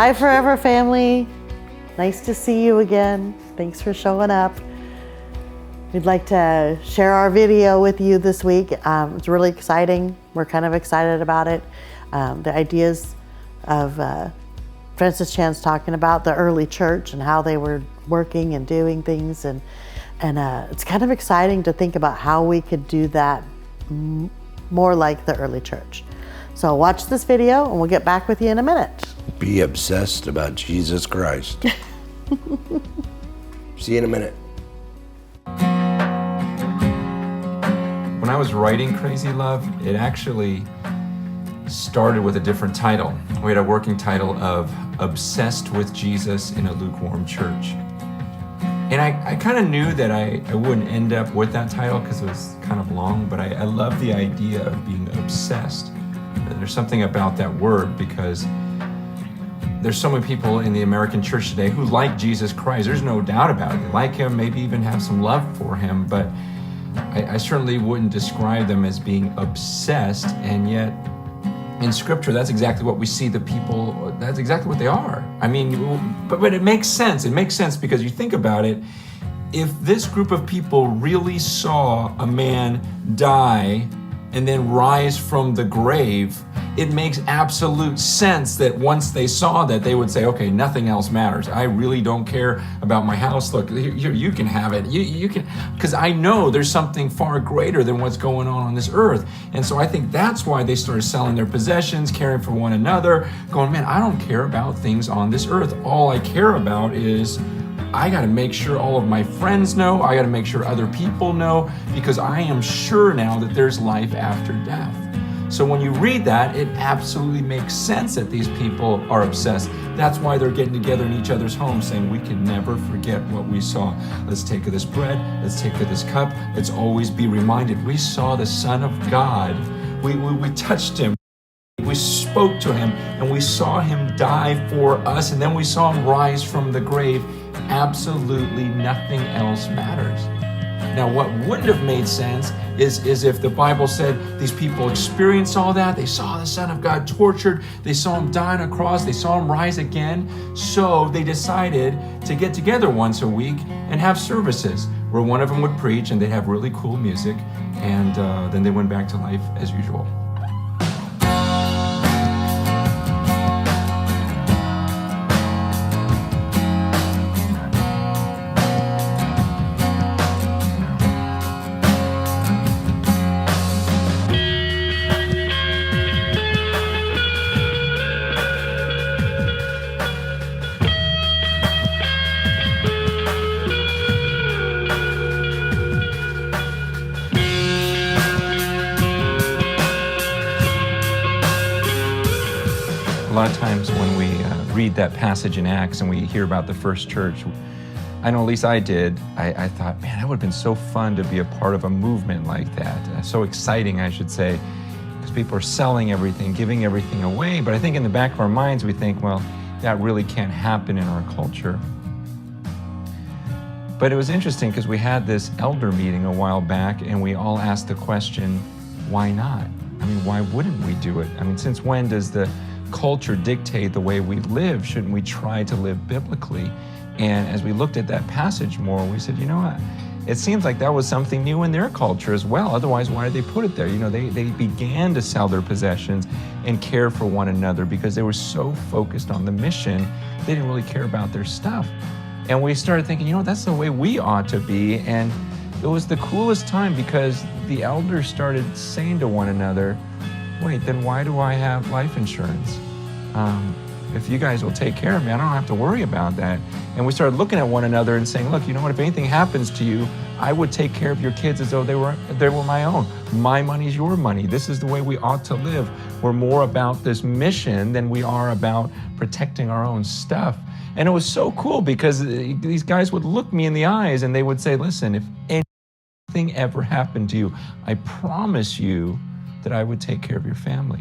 Hi, Forever family. Nice to see you again. Thanks for showing up. We'd like to share our video with you this week. It's really exciting. We're kind of excited about it. The ideas of Francis Chan's talking about the early church and how they were working and doing things. And it's kind of exciting to think about how we could do that more like the early church. So watch this video and we'll get back with you in a minute. Be obsessed about Jesus Christ. See you in a minute. When I was writing Crazy Love, it actually started with a different title. We had a working title of Obsessed with Jesus in a Lukewarm Church. And I kind of knew that I wouldn't end up with that title because it was kind of long, but I love the idea of being obsessed. There's something about that word because there's so many people in the American church today who like Jesus Christ. There's no doubt about it. They like him, maybe even have some love for him, but I certainly wouldn't describe them as being obsessed. And yet in scripture, that's exactly what we see the people, that's exactly what they are. I mean, but it makes sense. It makes sense because you think about it. If this group of people really saw a man die and then rise from the grave, it makes absolute sense that once they saw that, they would say, okay, nothing else matters. I really don't care about my house. Look, here, you can have it. You can, because I know there's something far greater than what's going on this earth. And so I think that's why they started selling their possessions, caring for one another, going, man, I don't care about things on this earth. All I care about is I got to make sure all of my friends know. I got to make sure other people know, because I am sure now that there's life after death. So when you read that, it absolutely makes sense that these people are obsessed. That's why they're getting together in each other's homes saying, we can never forget what we saw. Let's take of this bread. Let's take of this cup. Let's always be reminded we saw the Son of God. We touched him. We spoke to him and we saw him die for us, and then we saw him rise from the grave. Absolutely nothing else matters. Now, what wouldn't have made sense is if the Bible said these people experienced all that. They saw the Son of God tortured. They saw him die on a cross. They saw him rise again. So they decided to get together once a week and have services where one of them would preach and they'd have really cool music, and then they went back to life as usual. A lot of times when we read that passage in Acts and we hear about the first church, I know at least I did, I thought, man, that would have been so fun to be a part of a movement like that. So exciting, I should say, because people are selling everything, giving everything away. But I think in the back of our minds, we think, well, that really can't happen in our culture. But it was interesting because we had this elder meeting a while back and we all asked the question, why not? I mean, why wouldn't we do it? I mean, since when does the culture dictate the way we live? Shouldn't we try to live biblically? And as we looked at that passage more, we said, you know what? It seems like that was something new in their culture as well. Otherwise, why did they put it there? You know, they began to sell their possessions and care for one another because they were so focused on the mission, they didn't really care about their stuff. And we started thinking, you know, that's the way we ought to be. And it was the coolest time because the elders started saying to one another, wait, then why do I have life insurance? If you guys will take care of me, I don't have to worry about that. And we started looking at one another and saying, look, you know what, if anything happens to you, I would take care of your kids as though they were my own. My money's your money. This is the way we ought to live. We're more about this mission than we are about protecting our own stuff. And it was so cool because these guys would look me in the eyes and they would say, listen, if anything ever happened to you, I promise you that I would take care of your family.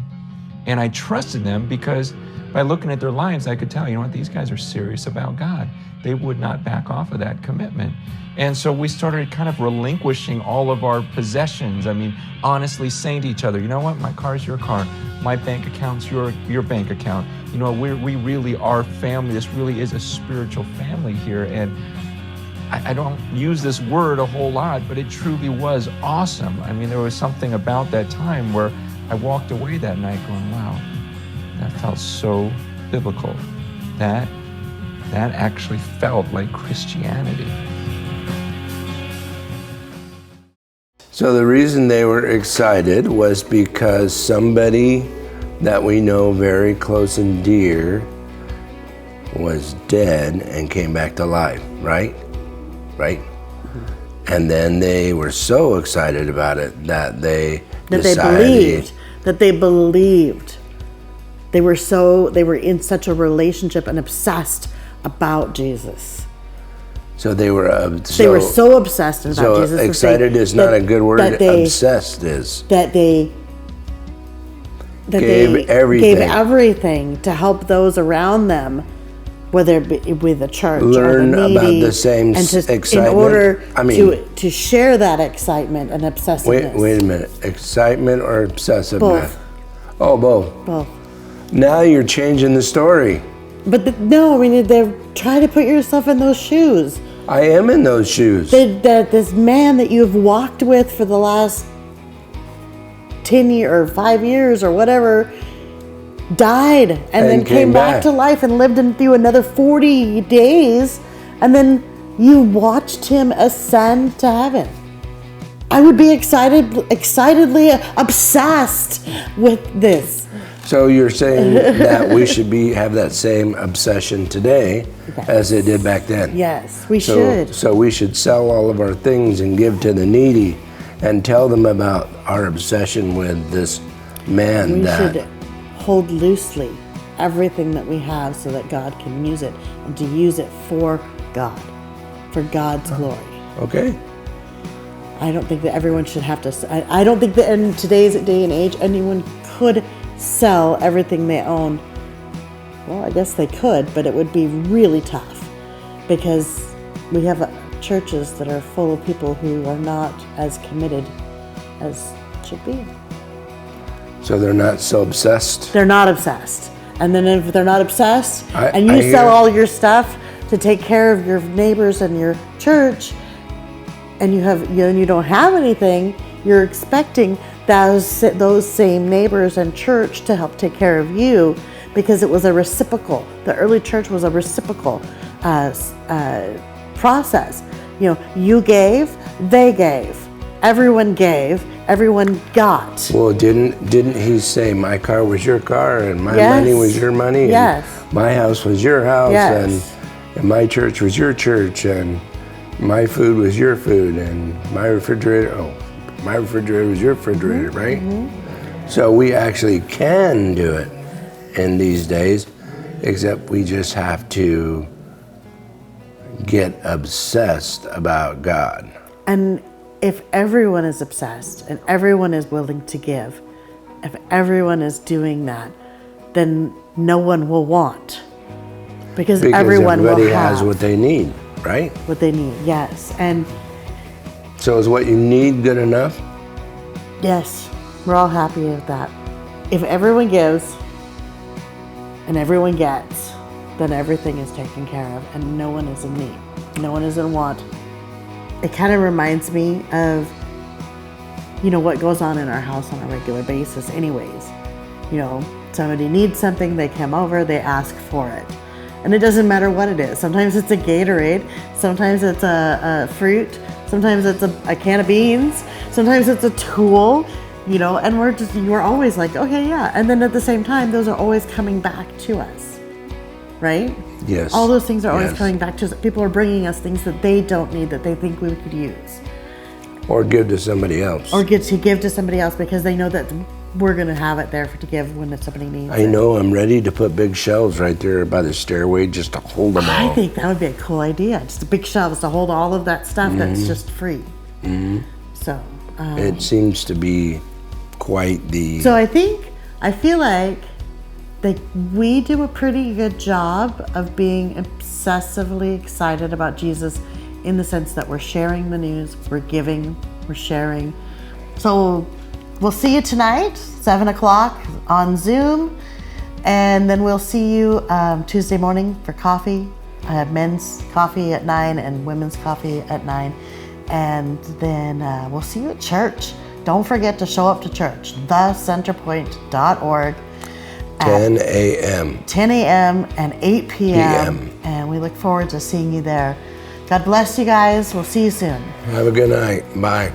And I trusted them because by looking at their lives, I could tell, you know what, these guys are serious about God. they would not back off of that commitment. And so we started kind of relinquishing all of our possessions. I mean, honestly saying to each other, you know what, my car's your car, my bank account's your bank account. You know, we really are family. This really is a spiritual family here. And I don't use this word a whole lot, but it truly was awesome. I mean, there was something about that time where I walked away that night going, wow, that felt so biblical. That actually felt like Christianity. So the reason they were excited was because somebody that we know very close and dear was dead and came back to life, right? Right? Mm-hmm. And then they were so excited about it that they decided they believed. They were in such a relationship and obsessed about Jesus. So they were so obsessed about Jesus. So excited is not a good word. Obsessed is. That they gave everything to help those around them, whether it be with the church learn or the needy, about the same excitement. In order to share that excitement and obsessiveness. Wait a minute. Excitement or obsessiveness? Both. Oh, both. Both. Now you're changing the story. But try to put yourself in those shoes. I am in those shoes. That this man that you've walked with for the last 10 years or 5 years or whatever died and then came back to life and lived through another 40 days, and then you watched him ascend to heaven. I would be excitedly obsessed with this. So you're saying that we should have that same obsession today as they did back then? Yes, we should. So we should sell all of our things and give to the needy and tell them about our obsession with this man. We should hold loosely everything that we have so that God can use it, and to use it for God, for God's glory. Okay. I don't think that everyone should have to. I don't think that in today's day and age anyone could sell everything they own. Well, I guess they could, but it would be really tough because we have churches that are full of people who are not as committed as should be. So they're not so obsessed? They're not obsessed. And then if they're not obsessed and you sell all your stuff to take care of your neighbors and your church, and you don't have anything, you're expecting those same neighbors and church to help take care of you, because it was a reciprocal. The early church was a reciprocal process. You gave, they gave, everyone gave, everyone got. Well, didn't he say my car was your car and my Yes. money was your money? Yes. And my house was your house. Yes. And my church was your church, and my food was your food, and my refrigerator was your refrigerator, Mm-hmm. right? Mm-hmm. So we actually can do it in these days, except we just have to get obsessed about God. And if everyone is obsessed and everyone is willing to give, if everyone is doing that, then no one will want. Because everyone everybody will have has what they need, right? what they need, yes. And So is what you need good enough? yes, we're all happy with that. If everyone gives and everyone gets, then everything is taken care of and no one is in need. No one is in want. It kind of reminds me of, what goes on in our house on a regular basis anyways. Somebody needs something, they come over, they ask for it. And it doesn't matter what it is. Sometimes it's a Gatorade, sometimes it's a fruit, sometimes it's a can of beans, sometimes it's a tool, and we're always like, okay, yeah. And then at the same time, those are always coming back to us, right? Yes. All those things are always Yes. coming back to us. People are bringing us things that they don't need, that they think we could use. Or give to somebody else. Or get to give to somebody else because they know that we're going to have it there to give when somebody needs I it. know, I'm ready to put big shelves right there by the stairway just to hold them all. I think that would be a cool idea. Just big shelves to hold all of that stuff that's just free. Mm-hmm. So. It seems to be quite the... So I feel like we do a pretty good job of being obsessively excited about Jesus, in the sense that we're sharing the news, we're giving, we're sharing. So we'll see you tonight, 7 o'clock on Zoom. And then we'll see you Tuesday morning for coffee. I have men's coffee at 9 and women's coffee at 9. And then we'll see you at church. Don't forget to show up to church, thecenterpoint.org. 10 a.m. 10 a.m. and 8 p.m. And we look forward to seeing you there. God bless you guys. We'll see you soon. Have a good night. Bye.